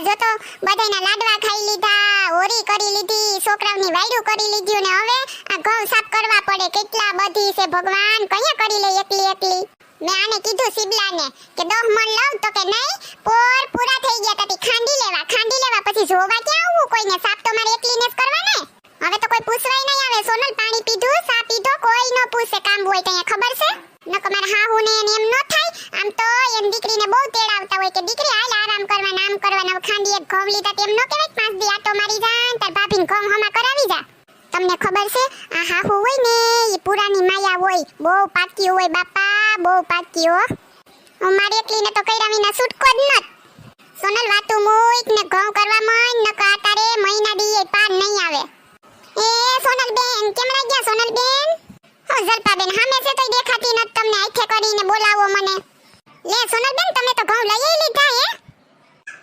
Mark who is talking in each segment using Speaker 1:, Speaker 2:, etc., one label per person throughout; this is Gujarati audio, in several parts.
Speaker 1: જો તો બધાયના લાડવા ખાઈ લીધા, હોરી કરી લીધી, છોકરાઓની વાયરું કરી લીધું ને હવે આ ઘઉં સાફ કરવા પડે. કેટલા બધી છે ભગવાન, કયા કરી લે એકલી એકલી. મેં આને કીધું સિબલાને કે 10 મણ લઉં તો કે નહીં, પોર પૂરા થઈ ગયા તતી ખાંડી લેવા પછી જોવા ક્યાં આવું કોઈને, સાફ તો મારે એકલીને જ કરવા ને. હવે તો કોઈ પૂછવાય નહીં આવે. સોનલ પાણી પીધું, સા પીધો, કોઈ ન પૂછે. કામ હોય તને ખબર છે નકો મારા હાહુને એમ ન થાય. આમ તો એમ દીકરીને બહુ તેડાવતા હોય કે દીકરી હાલ આરામ કરવા, નામ કરવા. ખાંડી એક ઘઉં લીધા તેમ ન કહેવાય 5 દી આટો મારી જા તાર ભાભીને ઘઉં હમા કરાવી જા. તમને ખબર છે આ હાહુ હોય ને એ પુરાની માયા હોય, બહુ પાકી હોય બાપા, બહુ પાકી હો. મારી એકલીને તો કઈરા વિના છૂટકો જ નત. સોનલ વાતું મૂક ને ઘઉં કરવા માંડ નકો આટારે મહિના દીએ પાર નહીં આવે. એ સોનલ બેન કેમ રહી ગયા સોનલ બેન? હો જલપા બેન હામે છે તોય દેખાતી નત. તમને આંખે કરીને બોલાવો મને. લે સોનલ બેન તમે તો ઘઉં લઈ લીધા હે?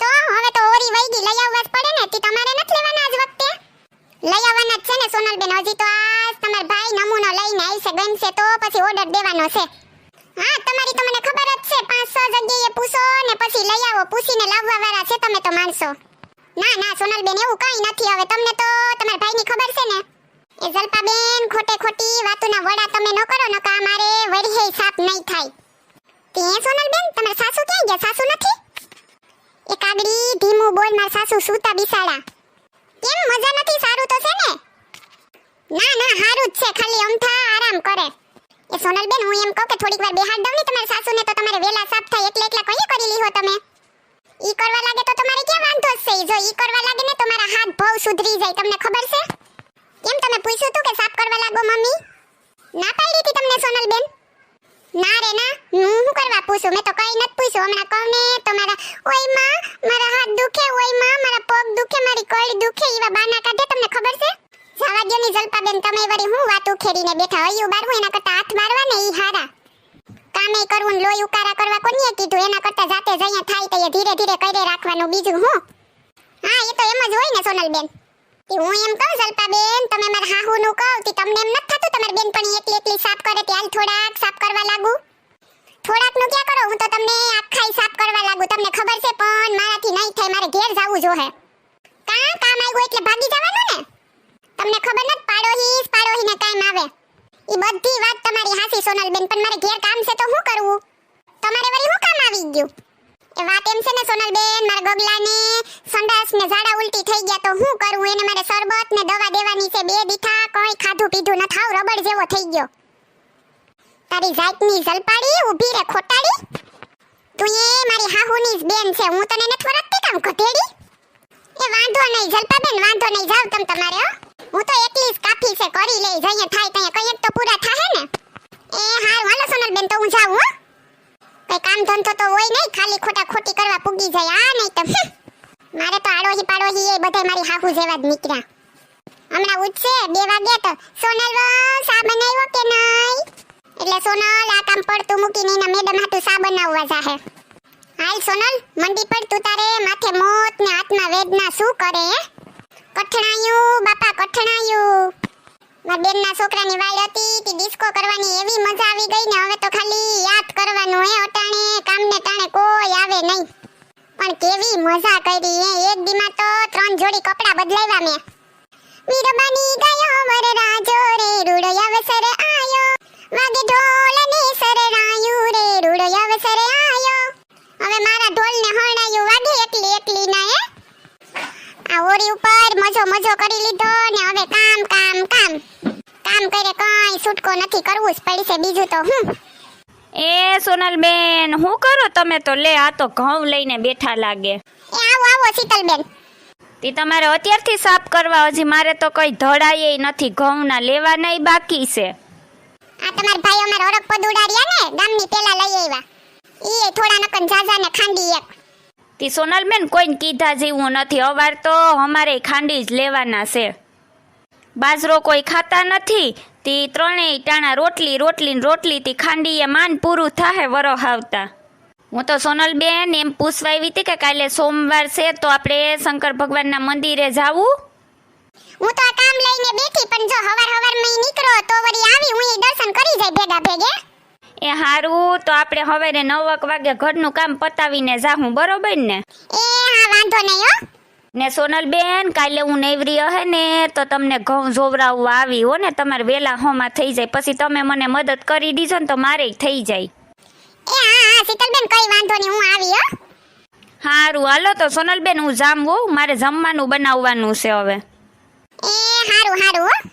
Speaker 1: તો હવે તો ઓરી વઈ ગઈ, લઈ આવવા જ પડે ને. તી તમારે નથી લેવાના આજ વખતે? લઈ આવવાના જ છે ને સોનલ બેન. હજી તો આજ તમાર ભાઈ નમૂનો લઈને આવશે, ગમશે તો પછી ઓર્ડર દેવાનો છે. હા તમારી તો મને ખબર જ છે. 5-6 જગ્યાએ પૂછો ને પછી લઈ આવો. પૂછીને લાવવા વાળા છે તમે તો માણસો. ના ના સોનલ બેન એવું કઈ નથી. હવે તમને તો તમાર ભાઈની ખબર છે ને. એ જલપા બેન ખોટે ખોટી વાતોના વડા તમે ન કરો નકા મારે વડહે સાપ નહીં થાય. તે સોનલ બેન તમાર સાસુ ક્યાં ગયા? સાસુ નથી? એ કાગડી ધીમું બોલ, માર સાસુ સૂતા બિસાડા. કેમ મજા નથી? સારું તો છે ને? ના ના હારું જ છે, ખાલી અમથા આરામ કરે. એ સોનલ બેન હું એમ કહું કે થોડીક વાર બેહાડ દઉં ને તમારા સાસુને તો તમારે વેલા સાફ થાય. એટલે કઈ કરી લીહો તમે? ઈ કરવા લાગે તો તમારે ક્યાં વાંધો છે? જો ઈ કરવા લાગે ને તો મારા હાથ ભવ સુધરી જાય. તમને ખબર છે? કેમ તમે પૂછ્યું તું કે સાફ કરવા લાગો મમ્મી? ના પાડી હતી તમને સોનલ બેન? ના રે ના, હું કરવા પૂછું? મેં તો કઈ નથી પૂછ્યું. હમણાં કહું ને તો મારા ઓય માં મારા હાથ દુખે, ઓય માં મારા પગ દુખે, મારી કળ દુખે, એવા બાના કાઢે. તમને ખબર છે? જવા દ્યો ની જલપા બેન, તમે વળી હું વાત ઉખેરીને બેઠા. હૈયું બારવું એના કરતા હાથ મારવા ને ઈ હારા. કામે કરવું ને લોહી ઉકારા કરવા કોને કીધું? એના કરતા જાતે જ અહીંયા થાય તો ધીરે ધીરે કરે રાખવાનું. બીજું હું? હા એ તો એમ જ હોય ને સોનલ બેન. હું એમ કહું જલપા બેન તમે મારા હાહુનું કહો તી તમને એમ નથી થતું તમારી બેનપણી એકલી સાફ કરે તે હાલ થોડાક સાફ કરવા લાગુ? થોડાક નું ક્યાં કરો, હું તો તમને આખાઈ સાફ કરવા લાગુ. તમને ખબર છે પણ મારાથી નહીં થાય, મારે ઘેર જાવું જોહે. કામ આવ્યું એટલે ભાગી જવાનું ને. તમને ખબર નથી પાડોહીને કામ આવે. ઈ બધી વાત તમારી હાસી સોનલ બેન, પણ મારે ઘેર કામ છે તો શું કરવું? તમારે વળી શું કામ આવી ગયું? એ વાત એમ છે ને સોનલ બેન, મારા ગગલાને સંડાસ ને ઝાડા ઉલટી થઈ ગયા તો શું કરવું? એને મારે શરબત ને દવા દેવાની છે. 2 દીઠા કોઈ ખાધું પીધું ન થાવ, રબડ જેવો થઈ ગયો. તારી જાતની જલપાડી ઊભી રે ખોટાડી. તું એ મારી હાહુની જ બેન છે, હું તને નથી વરખતી કામ ગધેડી. એ વાંધો નહીં જલપા બેન, વાંધો નહીં, જાવ તમ તમારે. હો હું તો એકલી જ કાફી છે, કરી લઈ જઈએ થાય ત્યાં કઈક તો પૂરા થાહે ને. એ હાર હાલો સોનલ બેન તો હું જાઉં. હો કઈ કામ ધંધો તો હોય નહીં, ખાલી ખોટી કરવા પૂગી જાય. આ નહીં તો મારે તો આડોહી પાડોહી એ બધા મારી હાહુ જેવા જ નીકળ્યા. હમણાં ઉઠશે 2 વાગે તો સોનલ સા બનાવ્યો કે નહીં? એટલે સોનલ આ કામ પડતું મૂકીને એના મેડમ હાટુ સા બનાવવા જાહે. હાલ સોનલ મંડી પર તું તારે માથે મોત ને હાથમાં વેદના શું કરે? હે કઠણાયું બાપા કઠણાયું. મારા બેનના છોકરાની વાળ હતી તી ડિસ્કો કરવાની એવી મજા આવી ગઈ ને. હવે તો ખાલી યાદ કરવાનું હે. અટાણે કામને ટાણે કોઈ આવે નહીં, પણ કેવી મજા કરી હે. એક દીમાં તો 3 જોડી કપડા બદલાવ્યા મેં. વીરબાની ગયો વરરાજો રે રૂડો અવસર આયો, વાગે ઢોલ ને સરરાયું રે રૂડો અવસર આયો. હવે મારા ઢોલ ને હરણાયું વાગે એકલી ના. હે આ ઓરી ઉપર મજો કરી લીધો ને હવે કામ કરે. કઈ છૂટકો નથી, કરવું જ પડશે. બીજું તો હું.
Speaker 2: એ સોનલ બેન શું કરો તમે તો? લે આ તો ઘઉં લઈને બેઠા લાગે.
Speaker 1: એ આવો શીતલ બેન.
Speaker 2: તે તમારે અત્યારથી સાફ કરવા? હજી મારે તો કઈ ધડાય નથી, ઘઉંના લેવાનાય બાકી છે.
Speaker 1: આ તમાર ભાઈ અમાર ઓરક પદુડારિયા ને ગામની પેલા લઈ આવ્યા. ઈ થોડા નકન જાજા ને ખાંડી એક.
Speaker 2: તી સોનલ બેન કોઈને કીધા જેવું નથી. અવાર તો અમારે ખાંડી જ લેવાના છે. બાજરો કોઈ ખાતા નથી. તી 3 ટાણા રોટલી તી ખાંડીએ માન પૂરું થાહે વરહ આવતા. હું તો સોનલ બેન એમ પૂછવા આવી હતી કે કાલે સોમવાર છે તો આપણે શંકર ભગવાનના મંદિરે જાવું.
Speaker 1: હું તો આ કામ લઈને બેઠી, પણ જો હવાર નીકળો તો વળી આવી હું દર્શન કરી જાય ભેગા ભેગે.
Speaker 2: એ હારું તો આપણે હવારે 9 વાગે ઘરનું કામ પતાવીને જાહું, બરોબર ને?
Speaker 1: એ હા વાંધો નહીં. હો
Speaker 2: ને સોનલબેન, કાલે હું નેવરી હે ને તો તમને ઘઉં જોવરાવવા આવી હો ને, તમારે વેલા હોમાં થઈ જાય, પછી તમે મને મદદ કરી દીધો ને તો મારે થઈ જાય.
Speaker 1: એ હા શીતલબેન કઈ વાંધો નહીં, હું આવી હો.
Speaker 2: હારું હાલો તો સોનલબેન, હું જામ હો, મારે જમવાનું બનાવવાનું છે હવે.
Speaker 1: એ હારું હારું હો.